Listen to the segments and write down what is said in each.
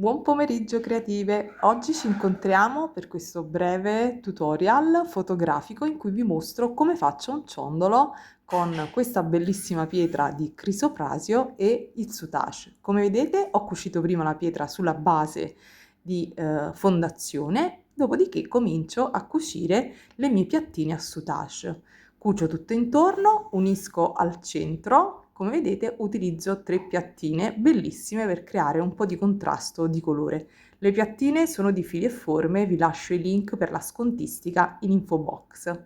Buon pomeriggio creative! Oggi ci incontriamo per questo breve tutorial fotografico in cui vi mostro come faccio un ciondolo con questa bellissima pietra di Crisoprasio e il soutache. Come vedete ho cucito prima la pietra sulla base di fondazione, dopodiché comincio a cucire le mie piattine a soutache. Cucio tutto intorno, unisco al centro. Come vedete utilizzo 3 piattine bellissime per creare un po' di contrasto di colore. Le piattine sono di Fili e Forme, vi lascio i link per la scontistica in info box.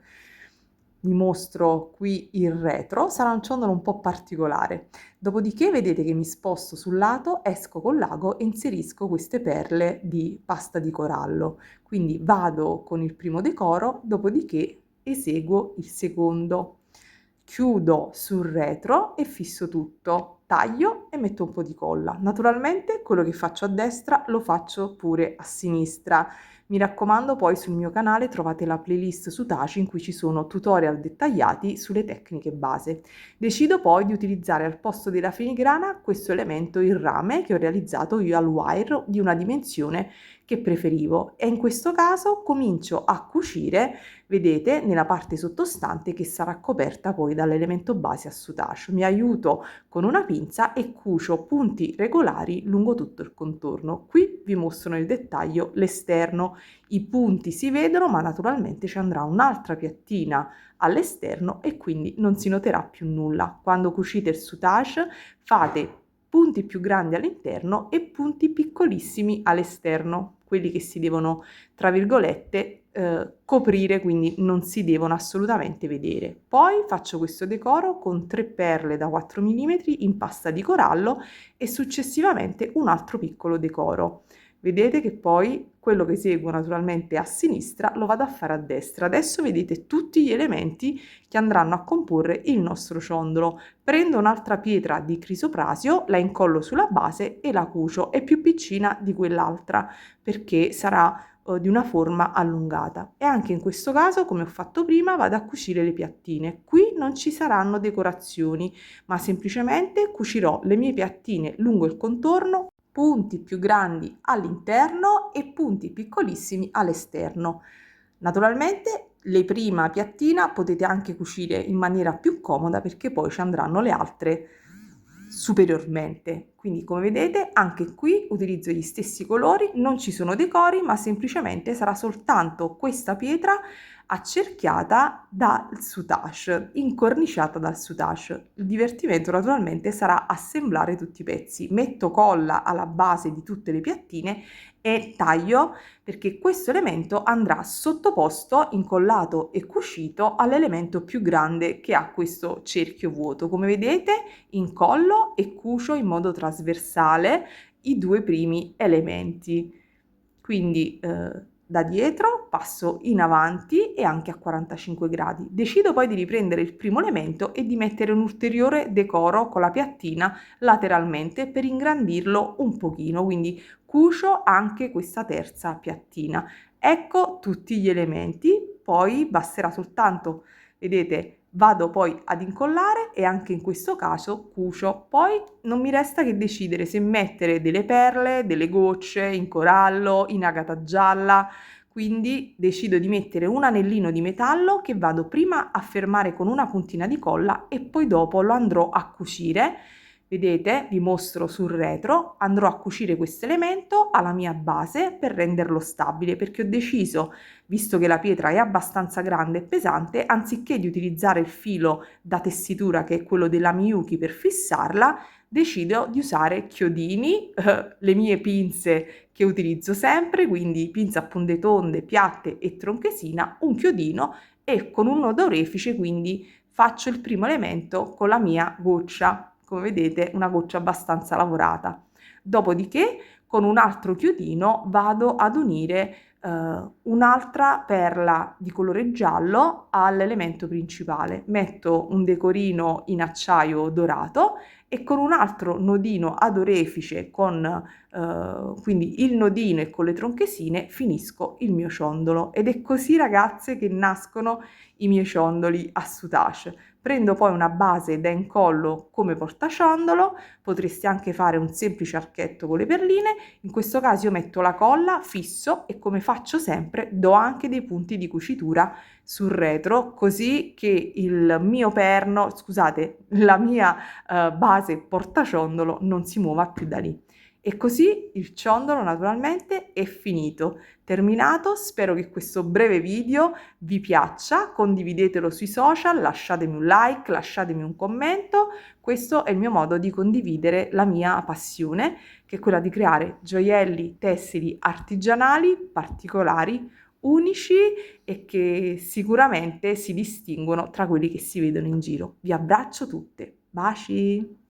Vi mostro qui il retro, sarà un ciondolo un po' particolare. Dopodiché vedete che mi sposto sul lato, esco col lago e inserisco queste perle di pasta di corallo. Quindi vado con il primo decoro, dopodiché eseguo il secondo. Chiudo sul retro e fisso tutto, taglio e metto un po' di colla. Naturalmente quello che faccio a destra lo faccio pure a sinistra. Mi raccomando, poi sul mio canale trovate la playlist su Taci in cui ci sono tutorial dettagliati sulle tecniche base. Decido poi di utilizzare al posto della filigrana questo elemento, il rame, che ho realizzato io al wire di una dimensione che preferivo, e in questo caso comincio a cucire, vedete, nella parte sottostante che sarà coperta poi dall'elemento base a soutache. Mi aiuto con una pinza e cucio punti regolari lungo tutto il contorno. Qui vi mostro nel dettaglio l'esterno, i punti si vedono, ma naturalmente ci andrà un'altra piattina all'esterno e quindi non si noterà più nulla. Quando cucite il soutache fate punti più grandi all'interno e punti piccolissimi all'esterno, quelli che si devono, tra virgolette, coprire, quindi non si devono assolutamente vedere. Poi faccio questo decoro con 3 perle da 4 mm in pasta di corallo e successivamente un altro piccolo decoro. Vedete che poi quello che seguo naturalmente a sinistra lo vado a fare a destra. Adesso vedete tutti gli elementi che andranno a comporre il nostro ciondolo. Prendo un'altra pietra di Crisoprasio, la incollo sulla base e la cucio. È più piccina di quell'altra perché sarà di una forma allungata, e anche in questo caso, come ho fatto prima, vado a cucire le piattine. Qui non ci saranno decorazioni, ma semplicemente cucirò le mie piattine lungo il contorno, punti più grandi all'interno e punti piccolissimi all'esterno. Naturalmente le prima piattina potete anche cucire in maniera più comoda perché poi ci andranno le altre superiormente. Quindi come vedete anche qui utilizzo gli stessi colori, non ci sono decori, ma semplicemente sarà soltanto questa pietra accerchiata dal soutache, incorniciata dal soutache. Il divertimento naturalmente sarà assemblare tutti i pezzi. Metto colla alla base di tutte le piattine e taglio, perché questo elemento andrà sottoposto, incollato e cucito all'elemento più grande che ha questo cerchio vuoto. Come vedete incollo e cucio in modo trasversale i 2 primi elementi. Quindi da dietro passo in avanti e anche a 45 gradi. Decido poi di riprendere il primo elemento e di mettere un ulteriore decoro con la piattina lateralmente per ingrandirlo un pochino, quindi cucio anche questa terza piattina. Ecco tutti gli elementi, poi basterà soltanto, vedete, vado poi ad incollare e anche in questo caso cucio. Poi non mi resta che decidere se mettere delle perle, delle gocce in corallo, in agata gialla, quindi decido di mettere un anellino di metallo che vado prima a fermare con una puntina di colla e poi dopo lo andrò a cucire. Vedete, vi mostro sul retro, andrò a cucire questo elemento alla mia base per renderlo stabile, perché ho deciso, visto che la pietra è abbastanza grande e pesante, anziché di utilizzare il filo da tessitura che è quello della Miyuki per fissarla, decido di usare chiodini, le mie pinze che utilizzo sempre, quindi pinze a punte tonde, piatte e tronchesina, un chiodino e con un nodo orefice, quindi faccio il primo elemento con la mia goccia. Come vedete una goccia abbastanza lavorata. Dopodiché con un altro chiodino vado ad unire un'altra perla di colore giallo all'elemento principale. Metto un decorino in acciaio dorato e con un altro nodino ad orefice con quindi il nodino e con le tronchesine finisco il mio ciondolo, ed è così ragazze che nascono i miei ciondoli a soutache. Prendo poi una base da incollo come portaciondolo, potresti anche fare un semplice archetto con le perline, in questo caso io metto la colla, fisso e come faccio sempre do anche dei punti di cucitura sul retro così che il mio perno, scusate, la mia base portaciondolo non si muova più da lì. E così il ciondolo naturalmente è finito, terminato. Spero che questo breve video vi piaccia, condividetelo sui social, lasciatemi un like, lasciatemi un commento. Questo è il mio modo di condividere la mia passione, che è quella di creare gioielli tessili artigianali, particolari, unici e che sicuramente si distinguono tra quelli che si vedono in giro. Vi abbraccio tutte, baci!